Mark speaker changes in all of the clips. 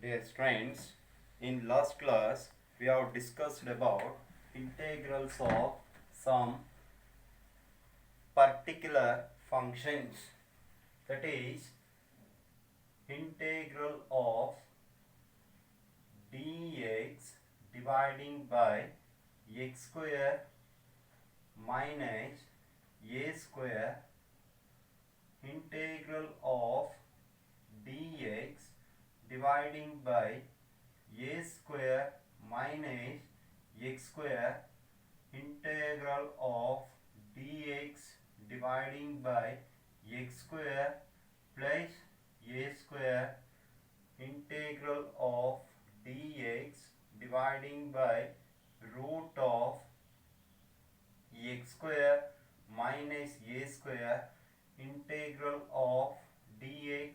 Speaker 1: Dear friends, in last class we have discussed about integrals of some particular functions, that is integral of dx dividing by x square minus a square, integral of dx dividing by a square minus x square, integral of dx dividing by x square plus a square, integral of dx dividing by root of x square minus a square, integral of dx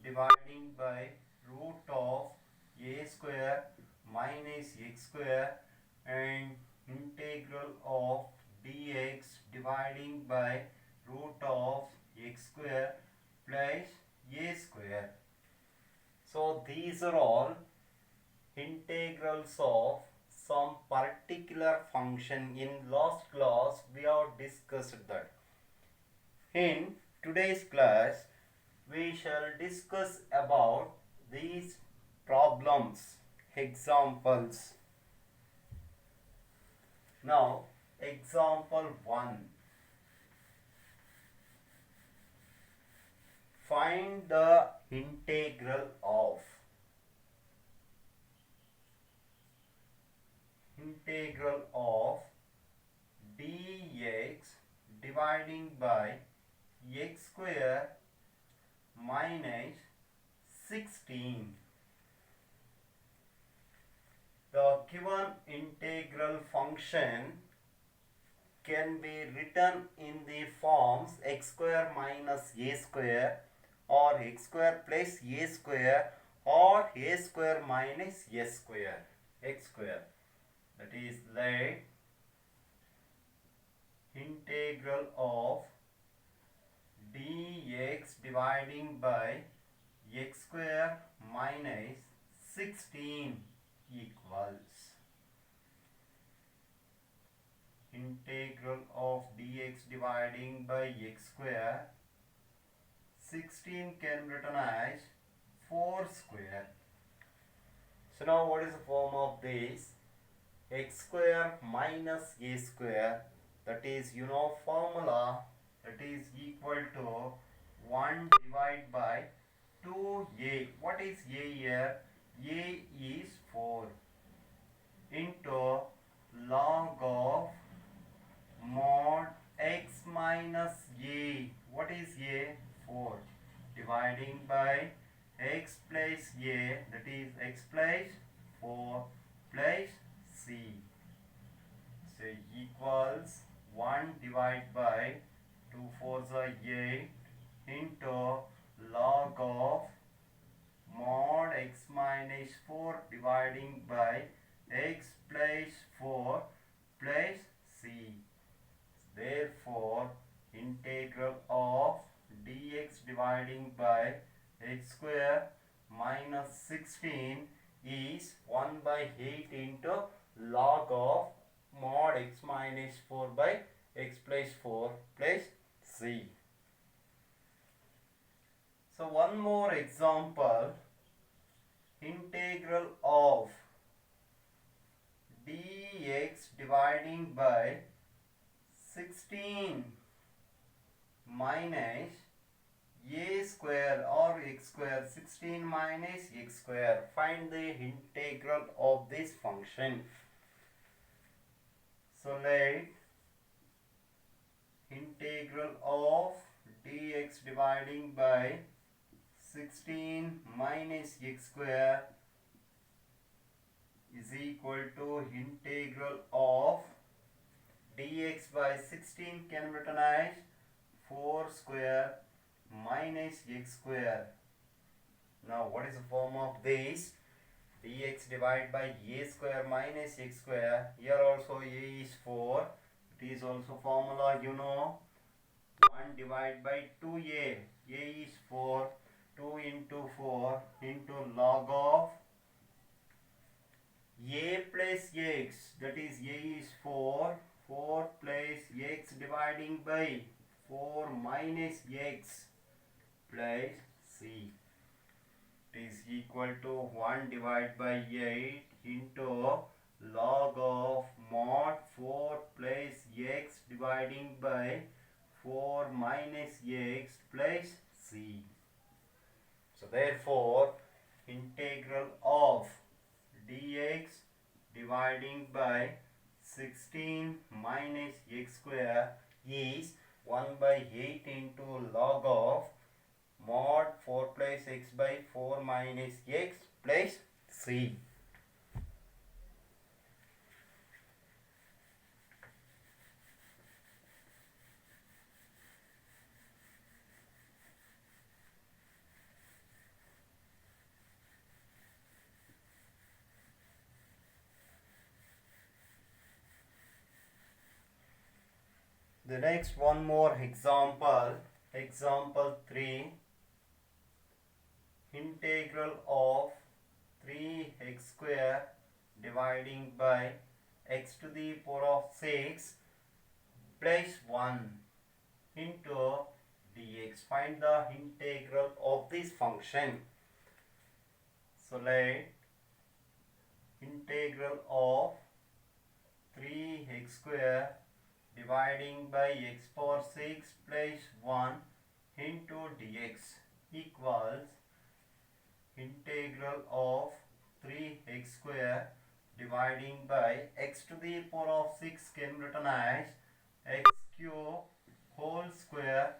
Speaker 1: dividing by root of a square minus x square, and integral of dx dividing by root of x square plus a square. So these are all integrals of some particular function. In last class we have discussed that. In today's class we shall discuss about these problems, examples. Now example 1. Find the integral of dx dividing by x square minus 16. The given integral function can be written in the forms x square minus a square, or x square plus a square, or a square minus s square, x square. That is like integral of dx dividing by x square minus 16 equals integral of dx dividing by x square, 16 can be written as 4 square. So now what is the form of this? X square minus a square, that is formula, that is equal to 1 divided by 2a. What is a here? A is 4 into log of mod x minus a. What is a? 4 dividing by x plus a, that is x plus 4 plus c. So equals 1 divided by 2 4s are 8 into log of mod x minus 4 dividing by x plus 4 plus c. Therefore integral of dx dividing by x square minus 16 is 1 by 8 into log of mod x minus 4 by x plus 4 plus c. So one more example, integral of dx dividing by 16 minus a square or x square, 16 minus x square. Find the integral of this function. So let integral of dx dividing by 16 minus x square is equal to integral of dx by 16 can be written as 4 square minus x square. Now what is the form of this? Dx divided by a square minus x square. Here also a is 4. It is also formula 1 divided by 2a. A is 4. 2 into 4 into log of a plus x, that is a is 4, 4 plus x dividing by 4 minus x plus c. It is equal to 1 divided by 8 into log of mod 4 plus x dividing by 4 minus x plus c. So therefore integral of dx dividing by 16 minus x square is 1 by 8 into log of mod 4 plus x by 4 minus x plus c. The next one more example, example 3, integral of 3x square dividing by x to the power of 6 plus 1 into dx. Find the integral of this function. So let integral of 3x square dividing by x power 6 plus 1 into dx equals integral of 3x square dividing by x to the power of 6 can be written as x cube whole square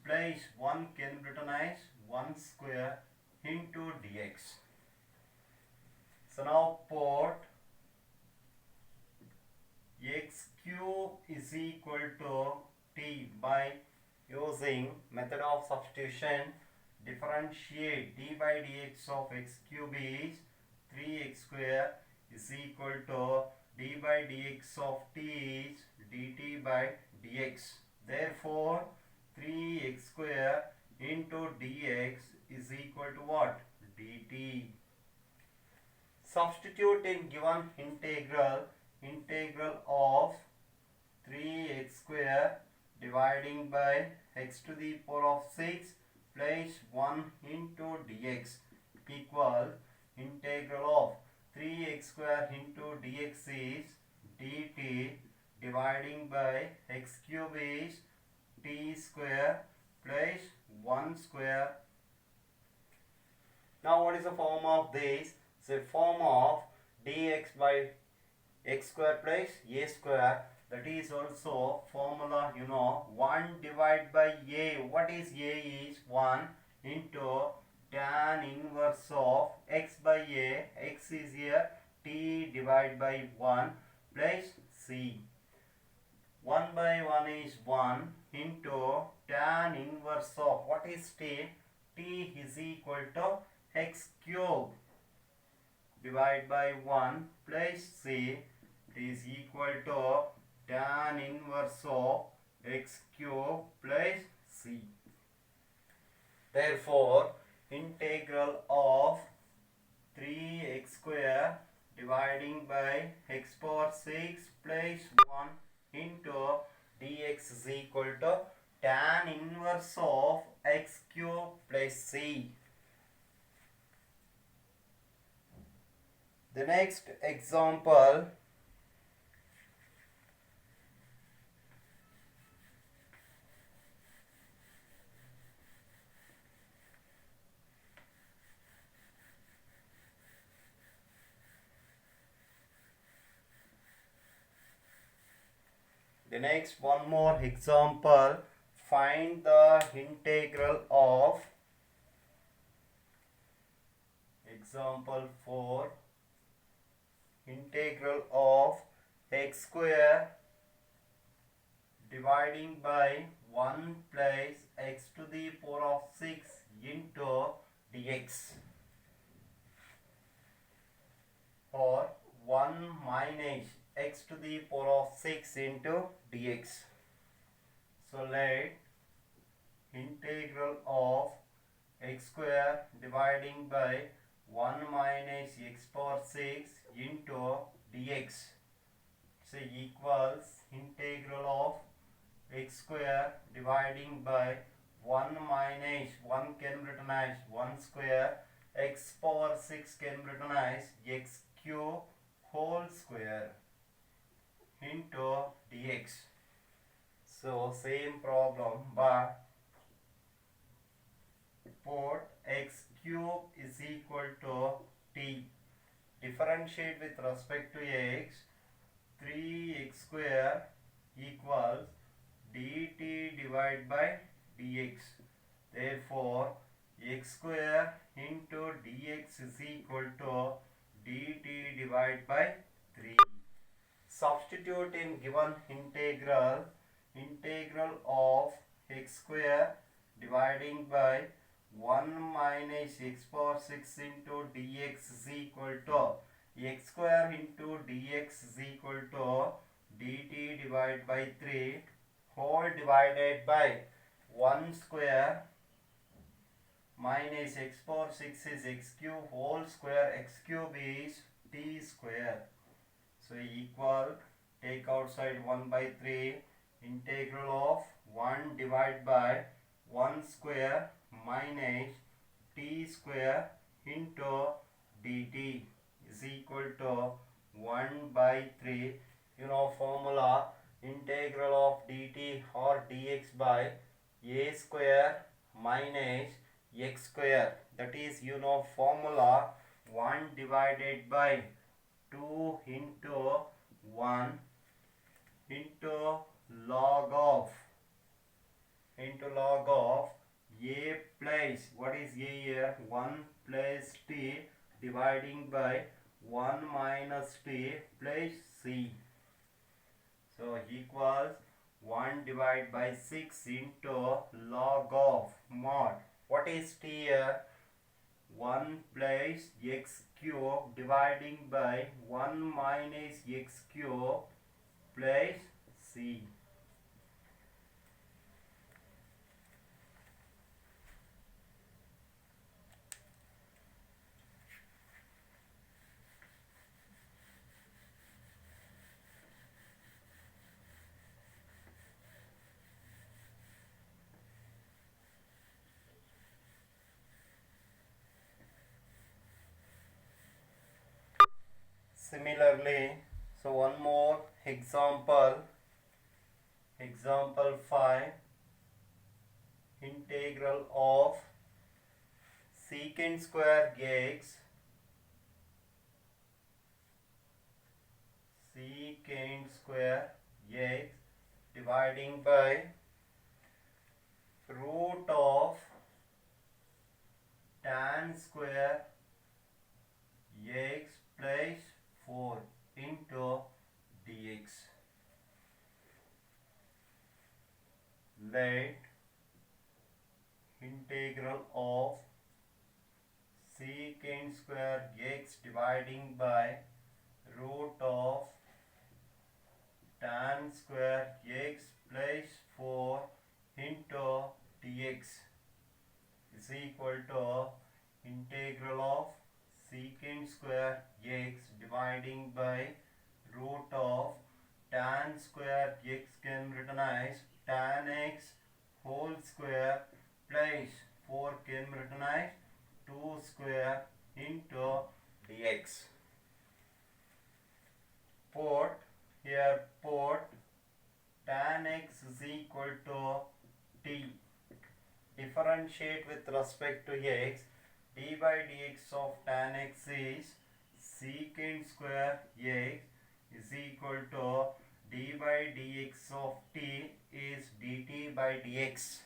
Speaker 1: plus 1 can be written as 1 square into dx. So now put x cube is equal to t by using method of substitution. Differentiate d by dx of x cube is 3x square is equal to d by dx of t is dt by dx. Therefore 3x square into dx is equal to what? dt. Substitute in given integral of 3x square dividing by x to the power of 6 plus 1 into dx equal integral of 3x square into dx is dt dividing by x cube is t square plus 1 square. Now what is the form of this? It's a form of dx by x square plus a square. That is also formula, 1 divided by a. What is a? Is 1 into tan inverse of x by a. X is here, t divided by 1 plus c. 1 by 1 is 1 into tan inverse of what is t? T is equal to x cube divided by 1 plus c. It is equal to tan inverse of x cube plus c. Therefore integral of 3x square dividing by x power 6 plus 1 into dx is equal to tan inverse of x cube plus c. The next example, one more example. Find the integral of example 4, integral of x square dividing by 1 plus x to the power of 6 into dx, or 1 minus x to the power of 6 into dx. So let integral of x square dividing by 1 minus x power 6 into dx. So equals integral of x square dividing by 1 minus 1 can written as 1 square, x power 6 can written as x cube whole square into dx. So same problem, but put x cube is equal to t. Differentiate with respect to x. 3x square equals dt divided by dx. Therefore, x square into dx is equal to dt divided by 3. Substitute in given integral. Integral of x square dividing by 1 minus x power 6 into dx is equal to x square into dx is equal to dt divided by 3 whole divided by 1 square minus x power 6 is x cube whole square, x cube is t square. So equal, take outside 1 by 3, integral of 1 divided by 1 square minus t square into dt is equal to 1 by 3. You know formula, integral of dt or dx by a square minus x square. That is, you know formula, 1 divided by 2 into 1 into log of a plus, what is a here, 1 plus t dividing by 1 minus t plus c. So equals 1 divided by 6 into log of mod. What is t here? 1 plus x cube dividing by 1 minus x cube plus c. Similarly, so one more example, example 5, integral of secant square x, secant square x dividing by root of tan square x plus 4 into dx. Let integral of secant square x dividing by root of tan square x plus 4 into dx is equal to integral of secant square x dividing by root of tan square x can written as tan x whole square plus 4 can written as 2 square into dx. Put tan x is equal to t. Differentiate with respect to x. D by dx of tan x is secant square x is equal to d by dx of t is dt by dx.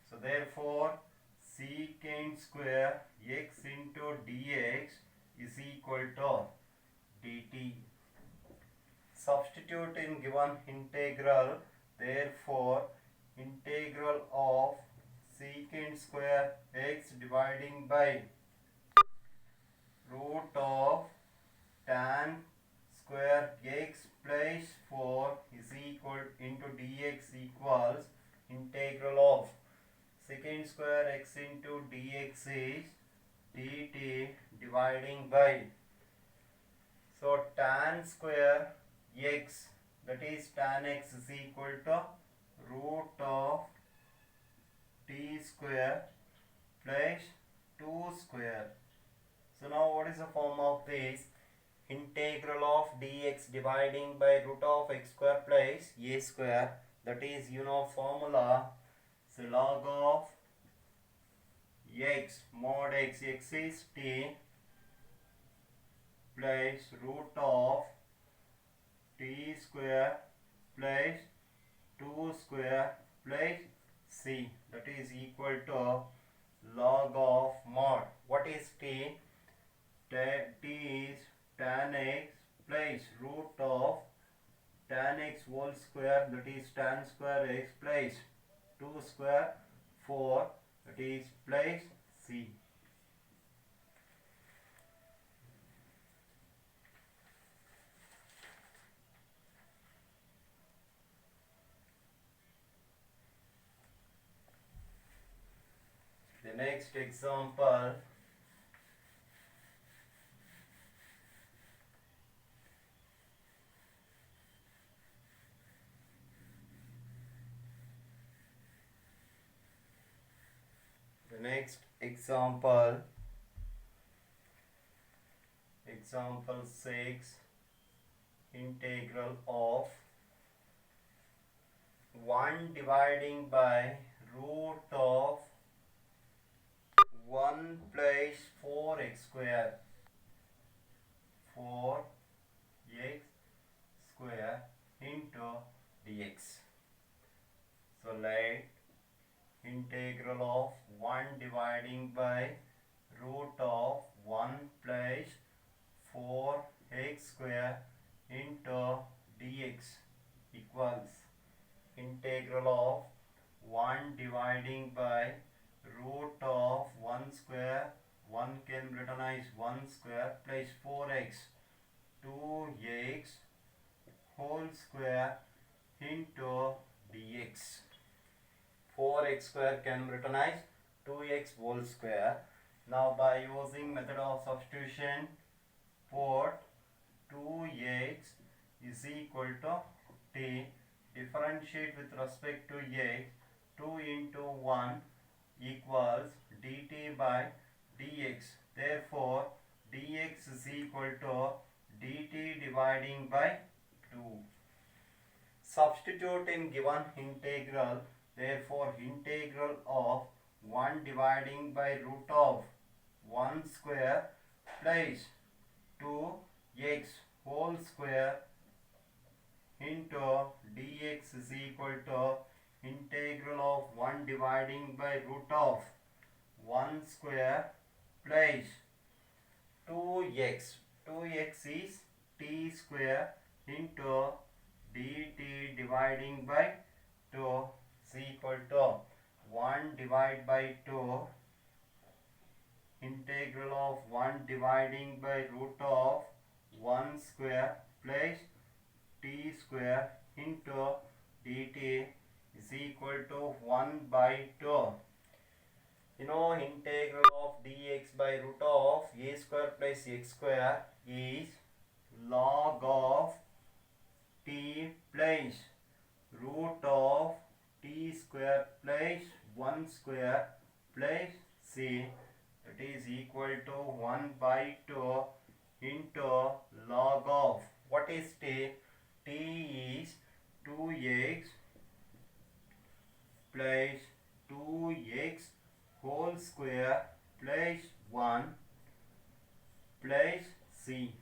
Speaker 1: So therefore secant square x into dx is equal to dt. Substitute in given integral. Therefore integral of secant square x dividing by root of tan square x plus 4 is equal into dx equals integral of secant square x into dx is dt dividing by, so tan square x, that is tan x is equal to root of t square plus 2 square. So now what is the form of this? Integral of dx dividing by root of x square plus a square, that is you know formula. So log of x mod x, x is t, plus root of t square plus 2 square plus c, that is equal to log of mod. What is t? T is tan x plus root of tan x whole square, that is tan square x plus 2 square 4, that is plus c. The next example, example 6, integral of 1 dividing by root of 1 plus 4x square, 4x square into dx. So let integral of 1 dividing by root of 1 plus 4x square into dx equals integral of 1 dividing by root of 1 square, 1 can be written as 1 square plus 4x, 2x whole square into dx. 4x square can be written as 2x whole square. Now by using method of substitution, put 2x is equal to t, differentiate with respect to x, 2 into 1 equals dt by dx. Therefore dx is equal to dt dividing by 2. Substitute in given integral. Therefore integral of 1 dividing by root of 1 square plus 2x whole square into dx is equal to integral of 1 dividing by root of 1 square plus 2x. 2x is t square into dt dividing by 2 is equal to 1 divided by 2 integral of 1 dividing by root of 1 square plus t square into dt is equal to 1 by 2. You know integral of dx by root of a square plus x square is log of t plus root of t square plus 1 square plus c, that is equal to 1 by 2 into log of, what is t? T is 2x plus 2x whole square plus 1 plus c.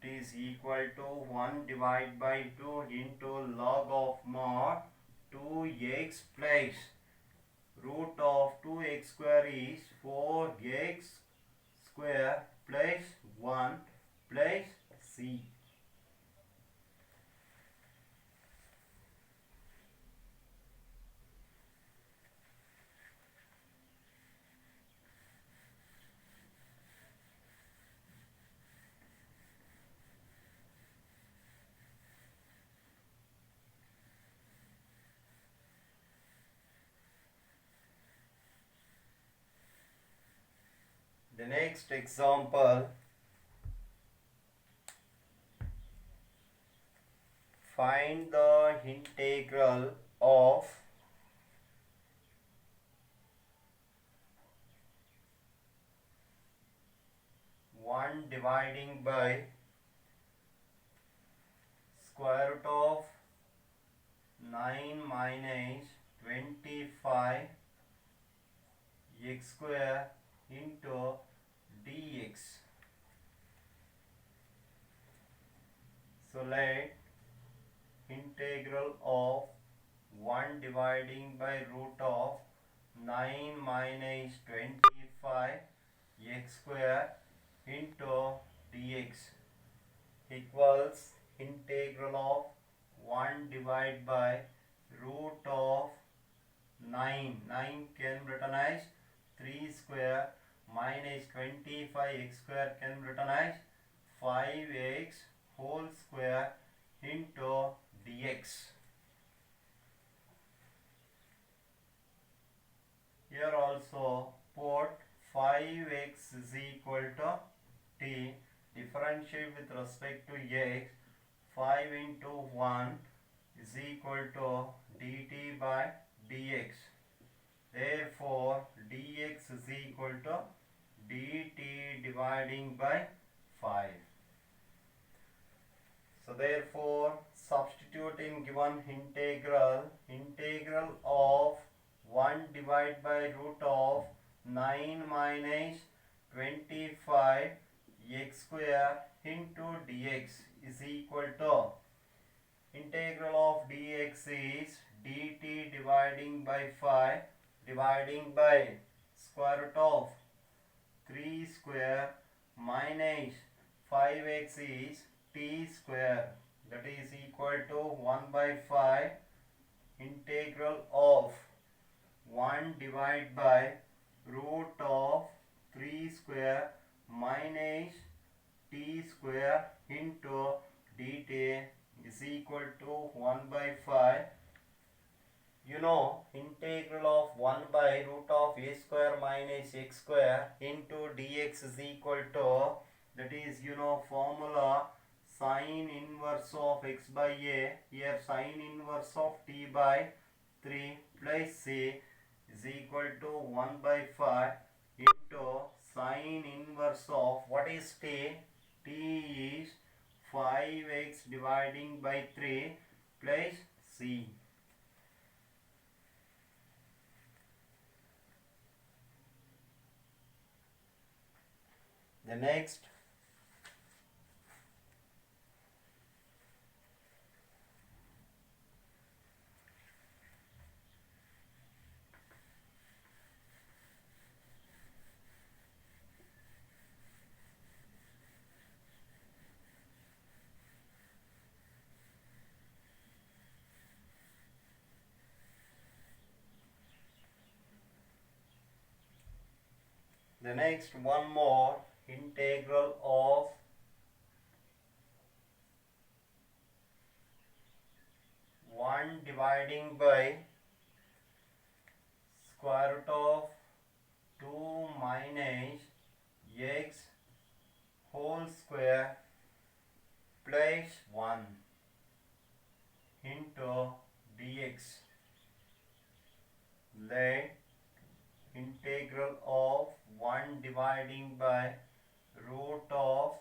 Speaker 1: It is equal to 1 divided by 2 into log of mod 2x plus root of 2x square is 4x square plus 1 plus c. The next example, find the integral of one dividing by square root of 9 minus 25 x square into dx. So let integral of 1 dividing by root of 9 minus 25 x square into dx equals integral of 1 divided by root of 9. 9 can be written as 3 square minus 25 x square can be written as 5x whole square into dx. Here also put 5x is equal to t, differentiate with respect to x, 5 into 1 is equal to dt by dx. Therefore dx is equal to dt dividing by 5. So therefore substitute in given integral of 1 divided by root of 9 minus 25 x square into dx is equal to integral of dx is dt dividing by 5 dividing by square root of 3 square minus 5x is t square, that is equal to 1 by 5 integral of 1 divided by root of 3 square minus t square into dt is equal to 1 by 5. You know, integral of 1 by root of a square minus x square into dx is equal to, that is, you know, formula sine inverse of x by a, here sine inverse of t by 3 plus c is equal to 1 by 5 into sine inverse of, what is t? T is 5x dividing by 3 plus c. The next, one more, integral of 1 dividing by square root of 2 minus x whole square plus 1 into dx. Let integral of 1 dividing by root of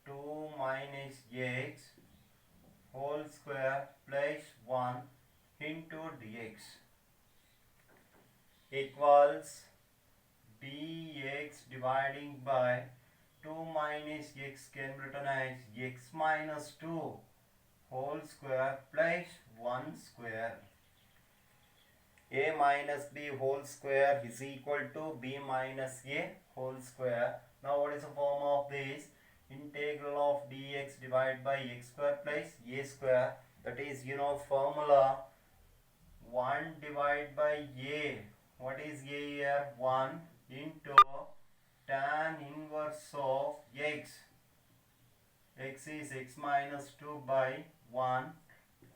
Speaker 1: 2 minus x whole square plus 1 into dx equals dx dividing by 2 minus x can be written as x minus 2 whole square plus 1 square. A minus b whole square is equal to b minus a whole square. Now what is the form of this? Integral of dx divided by x square plus a square, that is, you know, formula 1 divided by a, what is a here? 1 into tan inverse of x, x is x minus 2 by 1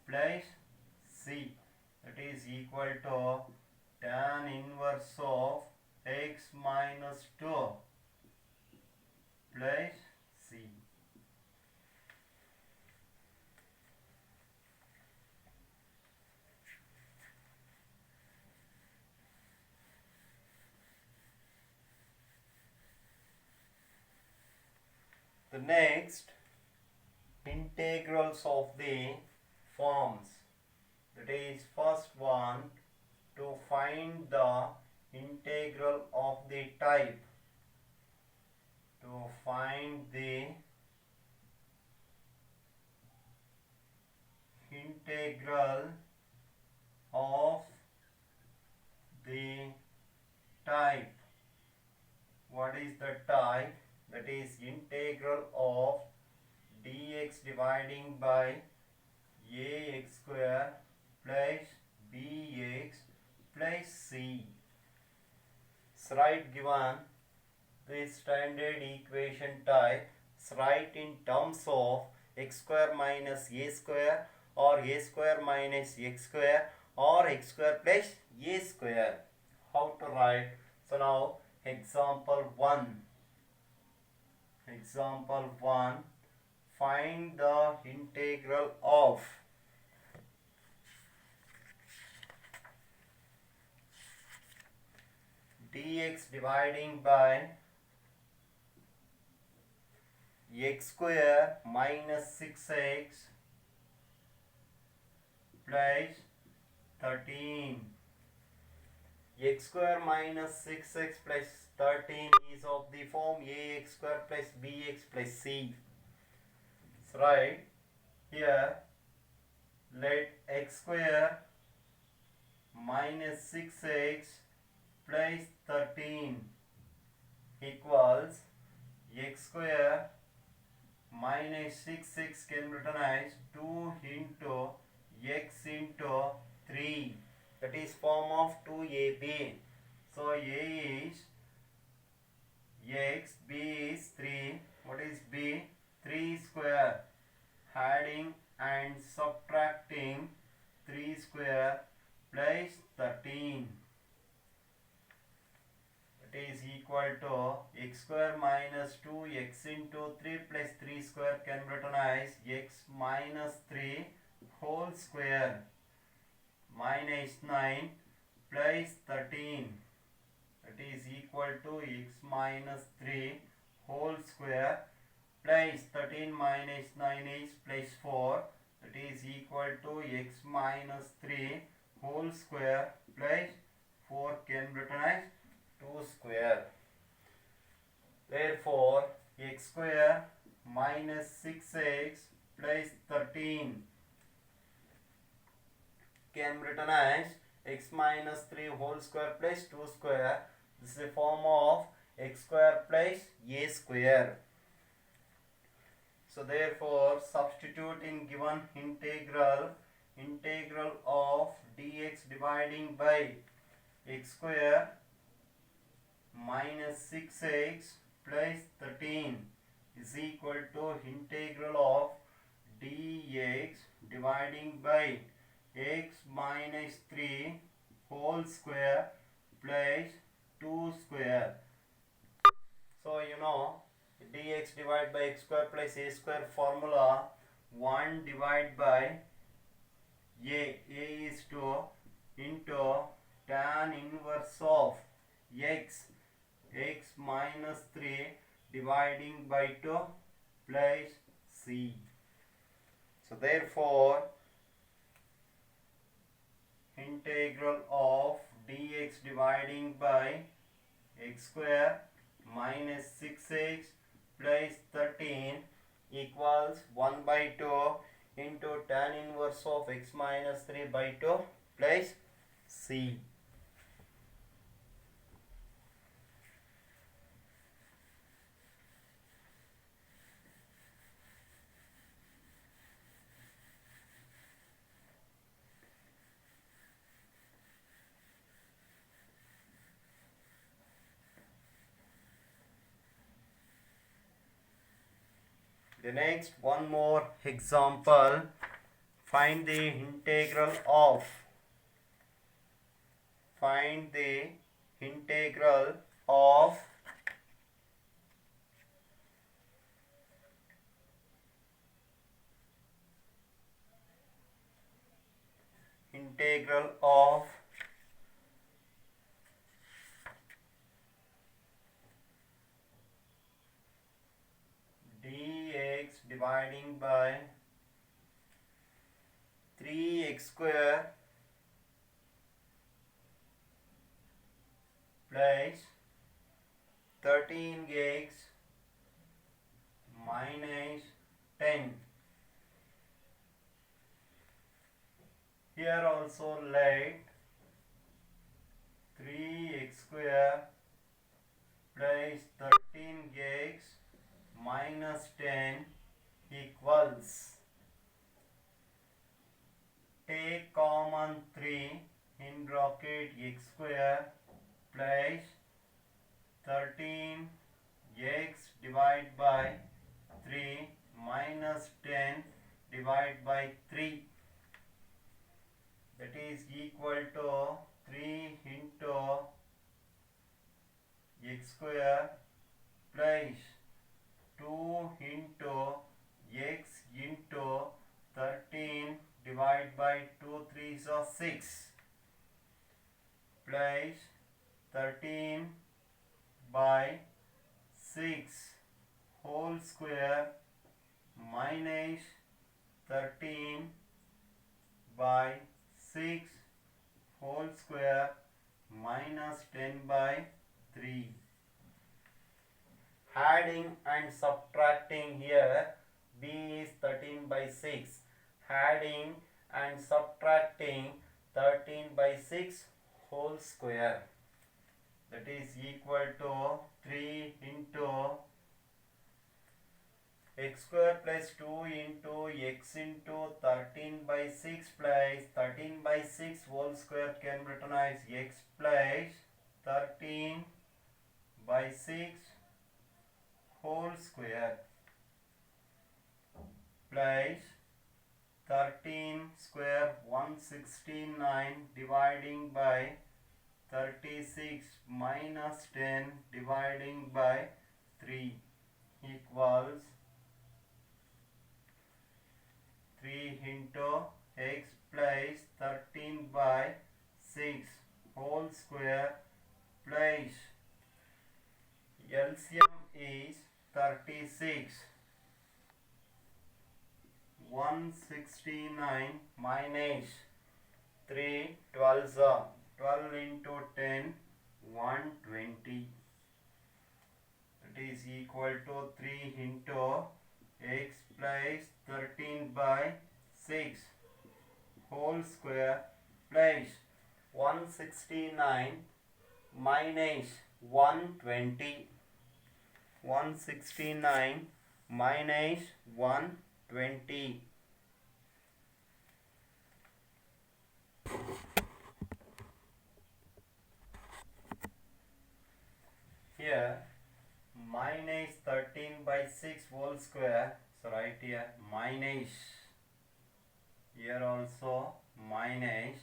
Speaker 1: plus c, that is equal to tan inverse of x minus 2 plus c. The next integrals of the forms, that is first one, to find the integral of the type, to find the integral of the type. What is the type? That is integral of dx dividing by ax square plus bx plus c. So write given this standard equation type, write in terms of x square minus a square or a square minus x square or x square plus a square. How to write? So now example 1. Example 1. Find the integral of dx dividing by x square minus 6x plus 13. X square minus 6x plus 13 is of the form ax square plus bx plus c. So right here, let x square minus 6x plus 13 equals x square minus 6x can be written as 2 into x into 3. That is form of 2ab. So a is x, b is 3. What is b? 3 square. Adding and subtracting 3 square plus 13. It is equal to x square minus 2x into 3 plus 3 square can be written as x minus 3 whole square minus 9 plus 13. That is equal to x minus 3 whole square plus 13 minus 9 is plus 4. That is equal to x minus 3 whole square plus 4 can be written as 2 square. Therefore, x square minus 6x plus 13 can be written as x minus 3 whole square plus 2 square. This is a form of x square plus a square. So therefore, substitute in given integral of dx dividing by x square minus 6x plus 13 is equal to integral of dx dividing by x minus 3 whole square plus 2 square. So you know dx divided by x square plus a square formula, 1 divided by a is 2 into tan inverse of x minus 3 dividing by 2 plus c. So therefore, integral of dx dividing by x square minus 6x plus 13 equals 1 by 2 into tan inverse of x minus 3 by 2 plus c. The next one more example, find the integral of integral of dx dividing by 3x square plus 13x minus 10. Here also let 3x square plus 13x minus 10 equals, take common 3 in bracket x square plus 13 x divided by 3 minus 10 divided by 3, that is equal to 3 into x square plus 2 into x into 13 divided by 2 3s are 6 plus 13 by 6 whole square minus 13 by 6 whole square minus 10 by 3. Adding and subtracting here, b is 13 by 6. Adding and subtracting 13 by 6 whole square, that is equal to 3 into x square plus 2 into x into 13 by 6 plus 13 by 6 whole square can be written as x plus 13 by 6 whole square plus 13 square 169 dividing by 36 minus 10 dividing by 3 equals 3 into x plus 13 by 6 whole square plus LCM is 36, 169 minus 3 12s are 12 into 10 120, that is equal to 3 into x plus 13 by 6 whole square plus 169 minus 120, 169 minus 120. Here minus 13 by 6 whole square, so right here minus, here also minus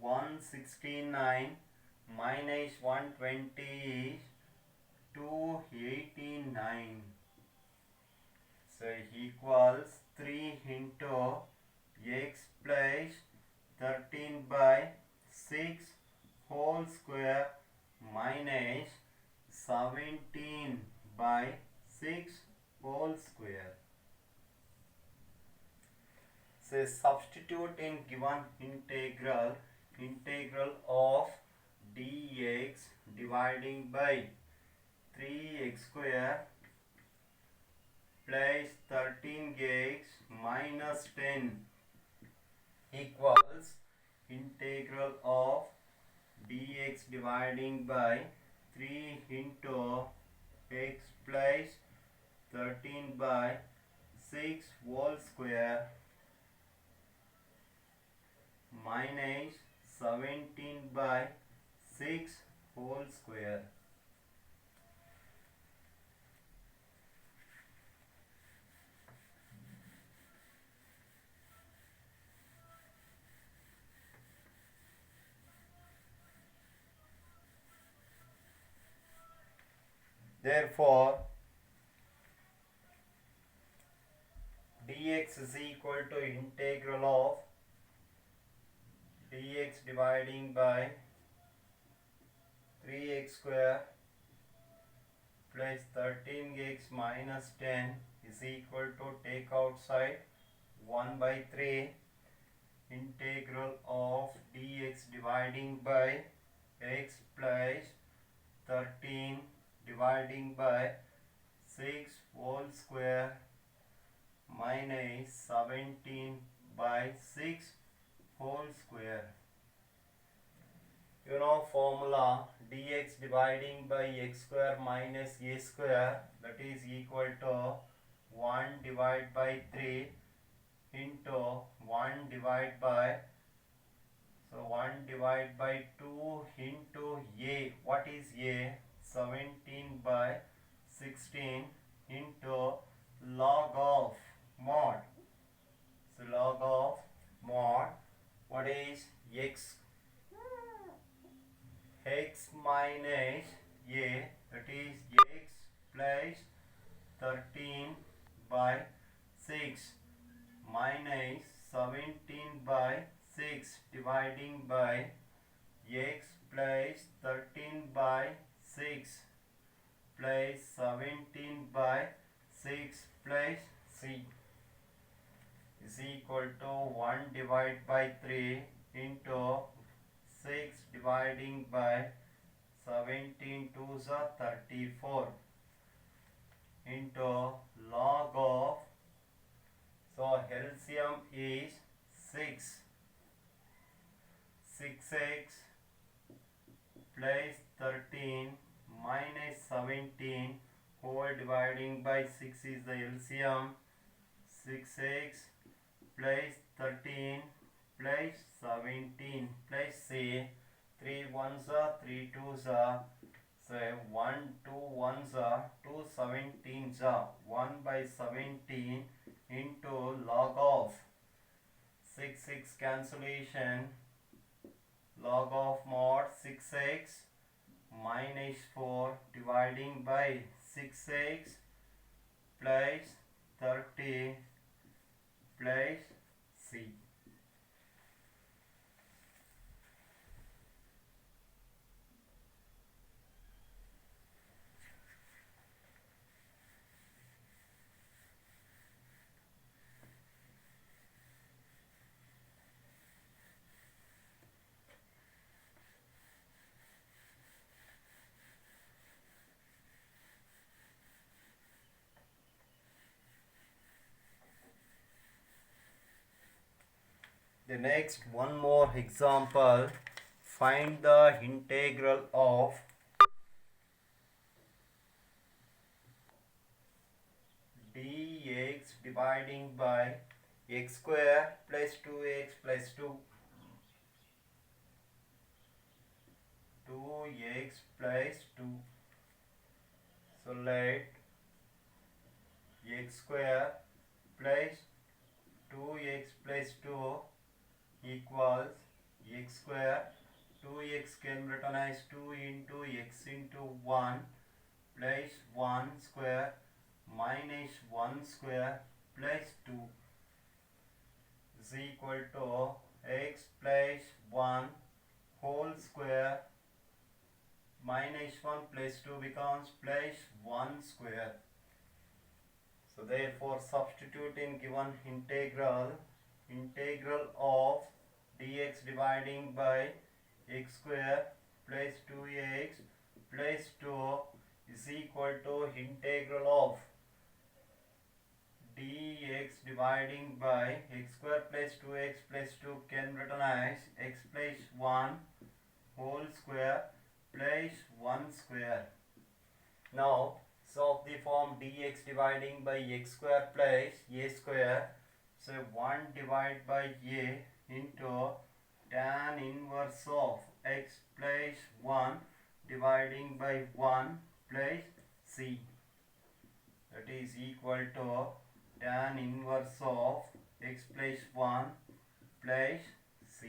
Speaker 1: 169 minus 120 is 289, so equals 3 into x plus 13 by 6 whole square minus 17 by 6 whole square. So substitute in given integral of dx dividing by 3x square plus 13x minus 10 equals integral of dx dividing by 3 into x plus 13 by 6 whole square minus 17 by 6 whole square. Therefore, dx dx is equal to integral of dx dividing by 3x square plus 13x minus 10 is equal to, take outside, 1 by 3 integral of dx dividing by x plus 13 dividing by 6 whole square minus 17 by 6 whole square. You know formula, dx dividing by x square minus a square, that is equal to 1 divided by 3 into 1 divided by, so 1 divided by 2 into a, what is a, 17 by 16 into log of mod, so log of mod, what is x minus a, that is x plus 13 by 6 minus 17 by 6 dividing by x plus 13 by 6 plus 17 by 6 plus c is equal to 1 divided by 3 into 6 dividing by 17 2s are 34 into log of, so LCM is 6x plus 13 minus 17 whole dividing by 6 is the LCM, 6x plus 13 plus 17 plus c, 3 1s are 3 2s are, so 1 2 1s are 2 17s are 1 by 17 into log of 6 cancellation, log of mod 6x minus 4 dividing by 6x plus 30 plus c. The next one more example, find the integral of dx dividing by x square plus 2x plus 2, 2x plus 2, so let x square plus 2x plus 2 equals x square, 2x can written as 2 into x into 1 plus 1 square minus 1 square plus 2 is equal to x plus 1 whole square minus 1 plus 2 becomes plus 1 square. So therefore substitute in given integral of dx dividing by x square plus 2x plus 2 is equal to integral of dx dividing by x square plus 2x plus 2 can written as x plus 1 whole square plus 1 square. Now solve the form dx dividing by x square plus a square. So 1 divided by a into tan inverse of x plus 1 dividing by 1 plus c, that is equal to tan inverse of x plus 1 plus c.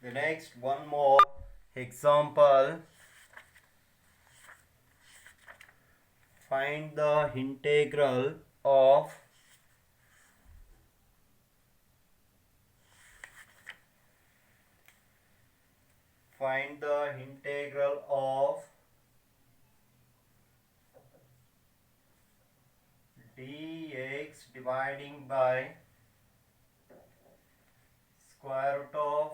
Speaker 1: The next one more example. Find the integral of dx dividing by square root of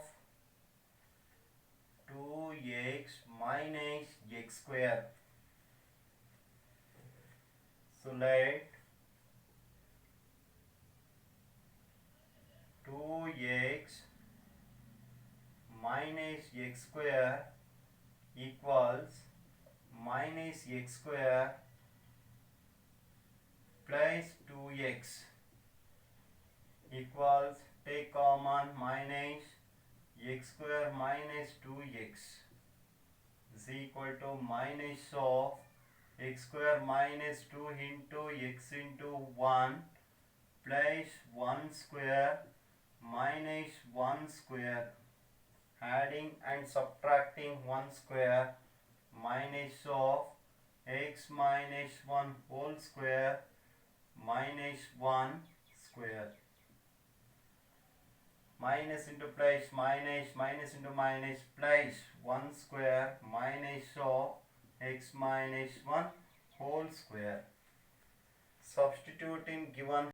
Speaker 1: 2x minus x square. So let 2x minus x square equals minus x square plus 2x equals, take common, minus x square minus 2x is equal to minus of x square minus 2 into x into 1 plus 1 square minus 1 square, adding and subtracting 1 square, minus of x minus 1 whole square minus 1 square. Minus into plus minus, minus into minus plus 1 square minus of x minus 1 whole square. Substituting given